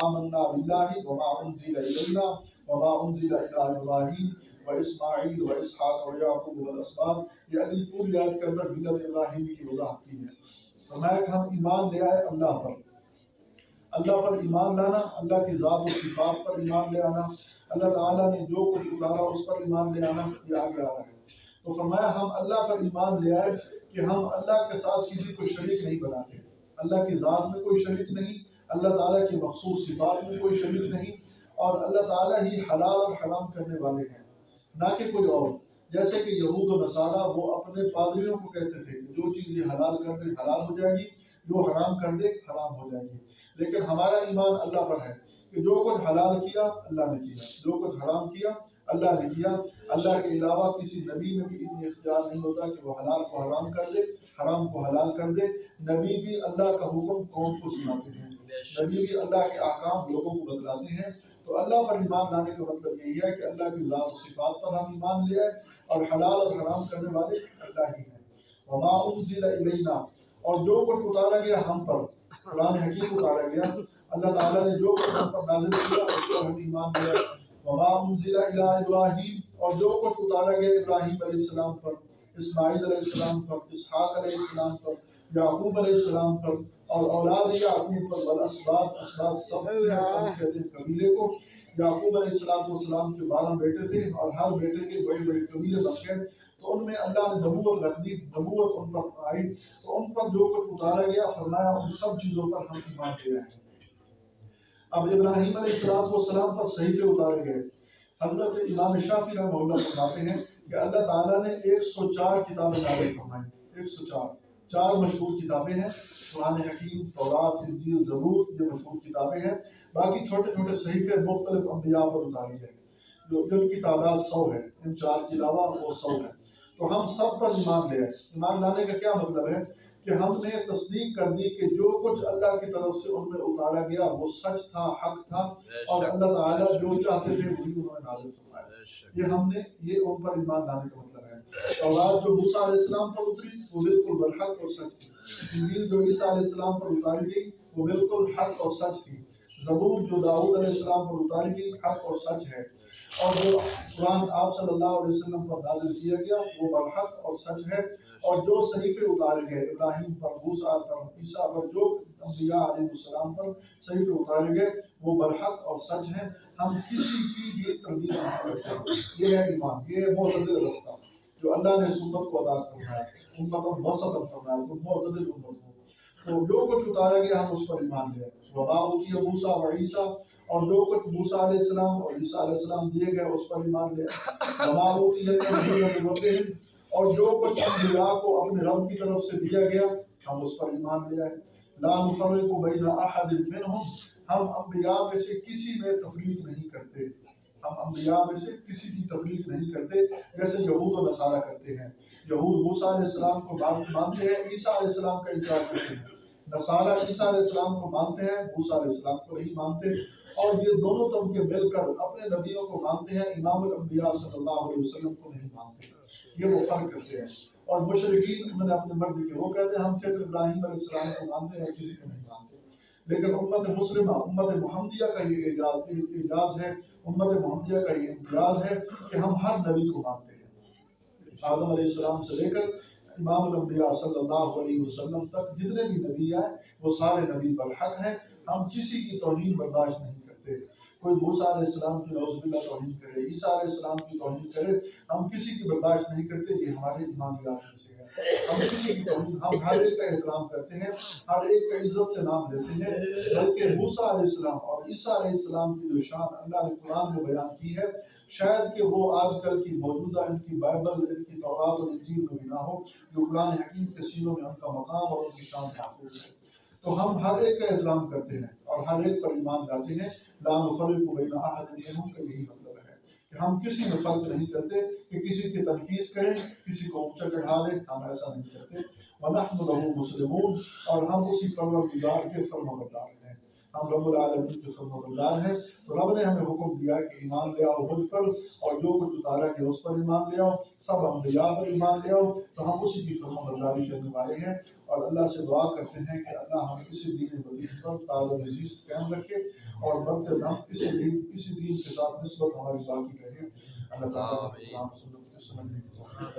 آمنا باللہ وما انزل الینا وما انزل الی ابراہیم و اسماعیل و اسحاق و یعقوب والاسباط. یہ اگلی پوری آیت کے اندر ملت ابراہیمی کی وضاحت کی ہے. فرمایا کہ ہم ایمان لے آئے اللہ پر. اللہ پر ایمان لانا، اللہ کی ذات و صفات پر ایمان لے آنا، اللہ تعالیٰ نے جو کچھ اتارا اس پر ایمان لے آنا، یہ آگے آ رہا ہے. تو فرمایا ہم اللہ پر ایمان لے آئے کہ ہم اللہ کے ساتھ کسی کو شریک نہیں بناتے. اللہ کی ذات میں کوئی شریک نہیں، اللہ تعالیٰ کی مخصوص صفات میں کوئی شریک نہیں، اور اللہ تعالیٰ ہی حلال اور حرام کرنے والے ہیں، نہ کہ کوئی اور. جیسے کہ یہود و نصارہ وہ اپنے پادریوں کو کہتے تھے کہ جو چیز یہ حلال کر دے حلال ہو جائے گی، جو حرام کر دے حرام ہو جائے گی. لیکن ہمارا ایمان اللہ پر ہے کہ جو کچھ حلال کیا اللہ نے کیا، جو کچھ حرام کیا اللہ نے کیا. اللہ کے علاوہ کسی نبی میں بھی اتنی اختیار نہیں ہوتا کہ وہ حلال کو حرام کر دے، حرام کو حلال کر دے. نبی بھی اللہ کا حکم قوم کو سناتے ہیں، نبی بھی اللہ کے احکام لوگوں کو بتلاتے ہیں. تو اللہ پر ایمان لانے کا مطلب یہی ہے کہ اللہ کی ذات و صفات پر ہم ایمان لے آئے، اور حلال اور حرام کرنے والے اللہ ہی ہیں. وما انزل الینا، اور جو کچھ اتارا گیا ہم پر، قرآن حکیم اتارا گیا، اللہ تعالیٰ نے جو کچھ ہم پر نازل کیا اس پر ہم ایمان لے آئے. وما انزل الی ابراہیم، اور جو کچھ اتارا گیا ابراہیم علیہ السلام پر، اسماعیل علیہ السلام پر، اسحاق علیہ السلام پر، یعقوب علیہ السلام پر، اور اولاد یعقوب پر، والاسباط، اسباط سب کہتے ہیں قبیلے کو. یعقوب علیہ السلام کے 12 بیٹے تھے، اور ہر بیٹے کے بڑے بڑے قبیلے بن گئے. تو ان میں اللہ نے نبوت رکھ دی، نبوت ان پر آئی. تو ان پر جو کچھ اتارا گیا فرمایا ان سب چیزوں پر ہم ایمان لے رہے ہیں. اب ابراہیم علیہ السلام پر صحیفے اتارے گئے. حضرت امام شافعی رحمہ اللہ فرماتے ہیں کہ اللہ تعالیٰ نے 104 کتابیں نازل فرمائیں. 104 مشہور کتابیں ہیں، قرآن حکیم، تورات، انجیل، زبور، یہ مشہور کتابیں ہیں. باقی چھوٹے چھوٹے صحیفے مختلف انبیاء پر اتاری گئے، جن کی تعداد 100 ہے. ان 4 کے علاوہ وہ 100 ہے. تو ہم سب پر ایمان لے آئے. ایمان لانے کا کیا مطلب ہے کہ ہم نے تصدیق کر دی کہ جو کچھ اللہ کی طرف سے ان میں اتارا گیا وہ سچ تھا، حق تھا، اور اللہ تعالیٰ جو چاہتے تھے وہی انہوں نے نازل فرمایا. یہ ان پر ایمان لانے کا مطلب ہے. تورات جو موسیٰ علیہ السلام پر اتری وہ بالکل برحق اور سچ تھی. انجیل جو عیسیٰ علیہ السلام پر اتاری گئی وہ بالکل حق اور سچ تھی. زبور جو داؤد علیہ السلام پر اتاری گئی حق اور سچ ہے. اور جو قرآن آپ صلی اللہ علیہ وسلم پر نازل کیا گیا وہ برحق اور سچ ہے. اور جو صحیفے اتارے گئے ابراہیم پر، موسیٰ پر، عیسیٰ پر، جو انبیاء علیہ السلام پر صحیفے اتارے گئے وہ برحق اور سچ ہیں. ہم کسی کی بھی تردید نہیں کرتے. یہ ہے ایمان، یہ ہے معتدل رستہ جو اللہ نے سنت کو ادا فرمایا، امت وسط فرمایا، تو معتدل امت ہو. تو جو کچھ اتارا گیا ہم اس پر ایمان لے. وما اوتي موسیٰ و عیسیٰ، اور جو کچھ موسیٰ علیہ السلام اور عیسیٰ علیہ السلام دیے گئے اس پر ایمان لے. وما اوتي النبیون من ربهم، اور جو کچھ انبیاء کو اپنے رب کی طرف سے دیا گیا ہم اس پر ایمان لے آئے. لا نفرق بین احد منهم، ہم انبیاء میں سے کسی میں تفریق نہیں کرتے. ہم انبیاء میں سے کسی کی تفریق نہیں کرتے جیسے یہود و نصارہ کرتے ہیں. یہود موسیٰ علیہ السلام کو مانتے ہیں، عیسیٰ علیہ السلام کا انکار کرتے ہیں. نصارہ عیسیٰ علیہ السلام کو مانتے ہیں، موسیٰ علیہ السلام کو نہیں مانتے. اور یہ دونوں طبقے مل کر اپنے نبیوں کو مانتے ہیں، امام الانبیاء صلی اللہ علیہ وسلم کو نہیں مانتے. یہ وہ فرق کرتے ہیں. اور مشرکین انہوں نے اپنے مرضی کے، وہ کہتے ہیں ہم صرف ابراہیم علیہ السلام کو مانتے ہیں اور کسی کو نہیں مانتے. لیکن امت مسلمہ، امت محمدیہ کا یہ اعجاز ہے، امت محمدیہ کا یہ امتیاز ہے کہ ہم ہر نبی کو مانتے ہیں. آدم علیہ السلام سے لے کر امام الانبیاء صلی اللہ علیہ وسلم تک جتنے بھی نبی آئے وہ سارے نبی برحق ہیں. ہم کسی کی توہین برداشت نہیں کرتے. کوئی موسیٰ علیہ السلام کی نعوذ باللہ توہین کرے، عیسیٰ علیہ السلام کی توہین کرے، ہم کسی کی برداشت نہیں کرتے. یہ ہمارے ایمانیات میں سے ہے. ہم کسی کی توہین، ہم ہر ایک کا احترام کرتے ہیں، ہر ایک کا عزت سے نام لیتے ہیں. بلکہ موسیٰ علیہ السلام اور عیسیٰ علیہ السلام کی جو شان اللہ نے قرآن میں بیان کی ہے، شاید کہ وہ آج کل کی موجودہ ان کی بائبل، ان کی تورات اور انجیل میں بھی نہ ہو. جو قرآن حکیم کے سینوں میں ان کا مقام اور ان کی شان محفوظ ہے. تو ہم ہر ایک کا احترام کرتے ہیں اور ہر ایک پر ایمان لاتے ہیں. لا نفرق بین احد منهم کا یہی مطلب ہے کہ ہم کسی میں فرق نہیں کرتے کہ کسی کی تنقیص کریں، کسی کو اونچا چڑھا دیں. ہم ایسا نہیں کرتے. ونحن له مسلمون، اور ہم اسی پروردگار کے فرمانبردار ہیں. ہم رب العالمین کے فرمانبردار ہیں. تو رب نے ہمیں حکم دیا کہ ایمان لے آؤ مجھ پر، اور جو کچھ اتارا گیا اس پر ایمان لے آؤ. سب انبیاء پر ایمان لے آؤ. تو ہم اسی کی فرمانبرداری کرنے والے ہیں. اور اللہ سے دعا کرتے ہیں کہ اللہ ہم اسی دین مدین پر تازہ نزیست قائم رکھے اور مرتے دم اسی دین کے ساتھ نسبت ہماری باقی رہے. اللہ تعالیٰ سمجھنے کی توفیق